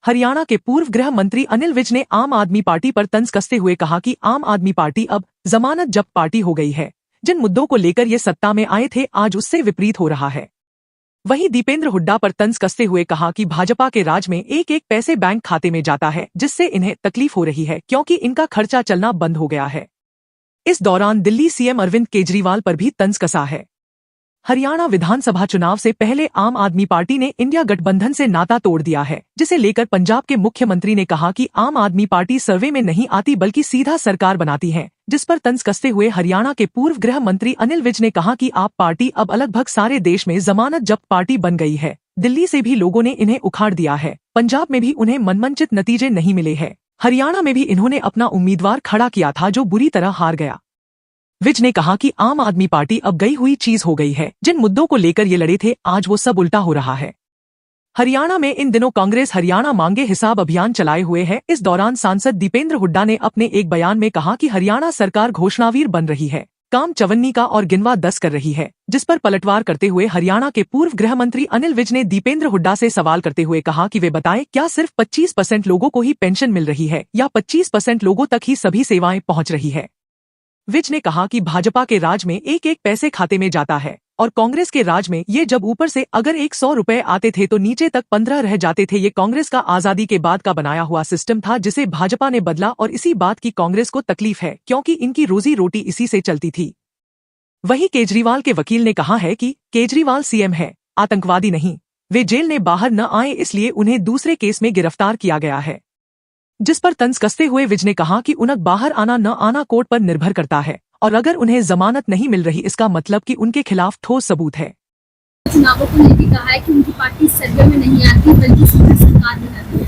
हरियाणा के पूर्व गृह मंत्री अनिल विज ने आम आदमी पार्टी पर तंज कसते हुए कहा कि आम आदमी पार्टी अब जमानत जब्त पार्टी हो गई है। जिन मुद्दों को लेकर ये सत्ता में आए थे आज उससे विपरीत हो रहा है। वहीं दीपेंद्र हुड्डा पर तंज कसते हुए कहा कि भाजपा के राज में एक एक पैसे बैंक खाते में जाता है, जिससे इन्हें तकलीफ हो रही है क्योंकि इनका खर्चा चलना बंद हो गया है। इस दौरान दिल्ली सीएम अरविंद केजरीवाल पर भी तंज कसा है। हरियाणा विधानसभा चुनाव से पहले आम आदमी पार्टी ने इंडिया गठबंधन से नाता तोड़ दिया है, जिसे लेकर पंजाब के मुख्यमंत्री ने कहा कि आम आदमी पार्टी सर्वे में नहीं आती बल्कि सीधा सरकार बनाती है। जिस पर तंज कसते हुए हरियाणा के पूर्व गृह मंत्री अनिल विज ने कहा कि आप पार्टी अब लगभग सारे देश में जमानत जब्त पार्टी बन गई है। दिल्ली से भी लोगों ने इन्हें उखाड़ दिया है, पंजाब में भी उन्हें मनमंचित नतीजे नहीं मिले हैं, हरियाणा में भी इन्होंने अपना उम्मीदवार खड़ा किया था जो बुरी तरह हार गया। विज ने कहा कि आम आदमी पार्टी अब गई हुई चीज हो गई है। जिन मुद्दों को लेकर ये लड़े थे आज वो सब उल्टा हो रहा है। हरियाणा में इन दिनों कांग्रेस हरियाणा मांगे हिसाब अभियान चलाए हुए है। इस दौरान सांसद दीपेंद्र हुड्डा ने अपने एक बयान में कहा कि हरियाणा सरकार घोषणावीर बन रही है, काम 54 का और गिनवा 10 कर रही है। जिस पर पलटवार करते हुए हरियाणा के पूर्व गृह मंत्री अनिल विज ने दीपेंद्र हुड्डा से सवाल करते हुए कहा कि वे बताएं क्या सिर्फ 25% लोगों को ही पेंशन मिल रही है या 25% लोगों तक ही सभी सेवाएं पहुंच रही है। विज ने कहा कि भाजपा के राज में एक एक पैसे खाते में जाता है और कांग्रेस के राज में ये जब ऊपर से अगर 100 रुपए आते थे तो नीचे तक 15 रह जाते थे। ये कांग्रेस का आजादी के बाद का बनाया हुआ सिस्टम था जिसे भाजपा ने बदला और इसी बात की कांग्रेस को तकलीफ है क्योंकि इनकी रोजी रोटी इसी से चलती थी। वहीं केजरीवाल के वकील ने कहा है कि केजरीवाल सीएम है, आतंकवादी नहीं। वे जेल ने बाहर न आए इसलिए उन्हें दूसरे केस में गिरफ्तार किया गया है। जिस पर तंज कसते हुए विज ने कहा कि उन्हें बाहर आना न आना कोर्ट पर निर्भर करता है और अगर उन्हें जमानत नहीं मिल रही इसका मतलब कि उनके खिलाफ ठोस सबूत है। चुनावों को लेकर कहा है कि उनकी पार्टी सर्वे में नहीं आती बल्कि सीधा सरकार बनाती है।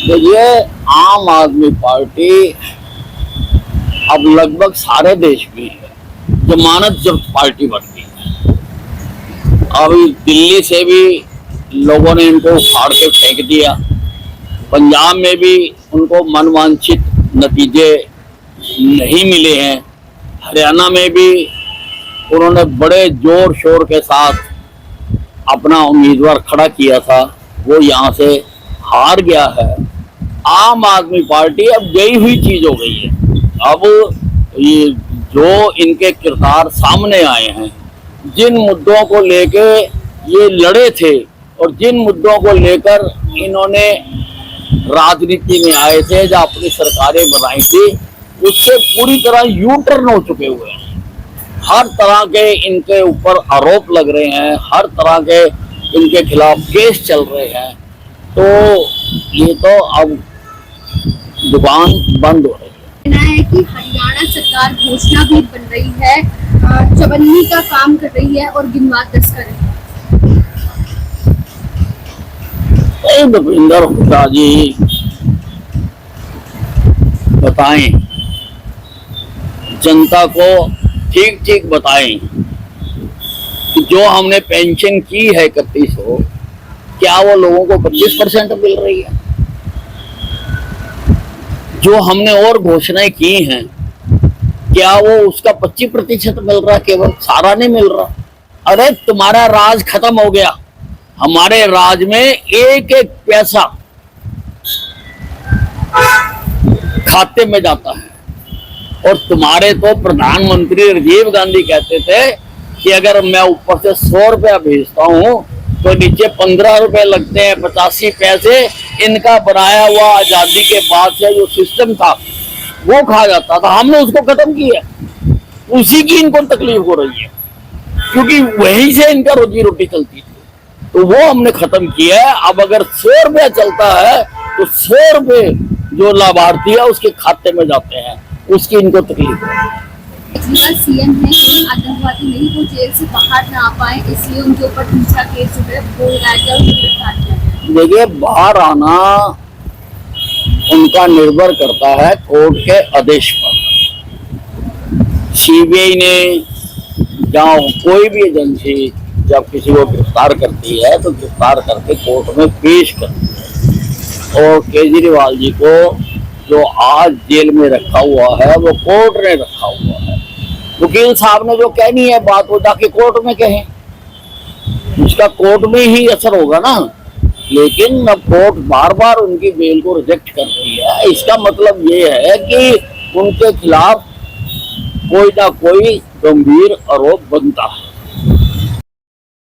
देखिए, आम आदमी पार्टी अब लगभग सारे देश में जमानत जब्त पार्टी बन गई है। अभी दिल्ली से भी लोगों ने इनको उखाड़ के फेंक दिया, पंजाब में भी उनको मनवांछित नतीजे नहीं मिले हैं, हरियाणा में भी उन्होंने बड़े जोर शोर के साथ अपना उम्मीदवार खड़ा किया था, वो यहाँ से हार गया है। आम आदमी पार्टी अब गई हुई चीज हो गई है। अब ये जो इनके किरदार सामने आए हैं, जिन मुद्दों को लेके ये लड़े थे और जिन मुद्दों को लेकर इन्होंने राजनीति में आए थे, जो अपनी सरकारें बनाई थी, उससे पूरी तरह यू टर्न हो चुके हुए हैं। हर तरह के इनके ऊपर आरोप लग रहे हैं, हर तरह के इनके खिलाफ केस चल रहे हैं, तो ये तो अब दुकान बंद हो रही है। कहना है कि हरियाणा सरकार घोषणा भी बन रही है, 54 का काम कर रही है और गिनवा 10 कर रही है। दीपेंद्र हुड्डा जी बताएं, जनता को ठीक ठीक बताएं कि जो हमने पेंशन की है 3100, क्या वो लोगों को 25% मिल रही है? जो हमने और घोषणाएं की हैं, क्या वो उसका 25% मिल रहा है? केवल सारा नहीं मिल रहा। अरे तुम्हारा राज खत्म हो गया, हमारे राज में एक एक पैसा खाते में जाता है। और तुम्हारे तो प्रधानमंत्री राजीव गांधी कहते थे कि अगर मैं ऊपर से 100 रुपया भेजता हूं तो नीचे 15 रुपए लगते हैं, 85 पैसे इनका बनाया हुआ आजादी के बाद से जो सिस्टम था वो खा जाता था। हमने उसको खत्म किया, उसी की इनको तकलीफ हो रही है क्योंकि वहीं से इनका रोजी रोटी चलती थी, तो वो हमने खत्म किया है। अब अगर 100 रुपया चलता है तो 100 रुपए जो लाभार्थी है उसके खाते में जाते हैं, उसकी इनको तकलीफ है। सीएम है, कोई आतंकवादी नहीं, वो जेल से बाहर ना आ पाए इसलिए उनके ऊपर दूसरा केस बोल रहा है। देखिए, बाहर आना उनका निर्भर करता है कोर्ट के आदेश पर। सीबीआई ने जहाँ कोई भी एजेंसी जब किसी को गिरफ्तार करती है तो गिरफ्तार करके कोर्ट में पेश करती है, और केजरीवाल जी को जो आज जेल में रखा हुआ है वो कोर्ट ने रखा हुआ है। वकील साहब ने जो कहनी है बात वो जाके कोर्ट में कहें, उसका कोर्ट में ही असर होगा ना। लेकिन अब कोर्ट बार बार उनकी बेल को रिजेक्ट कर रही है। इसका मतलब ये है कि उनके खिलाफ कोई ना कोई गंभीर आरोप बनता है।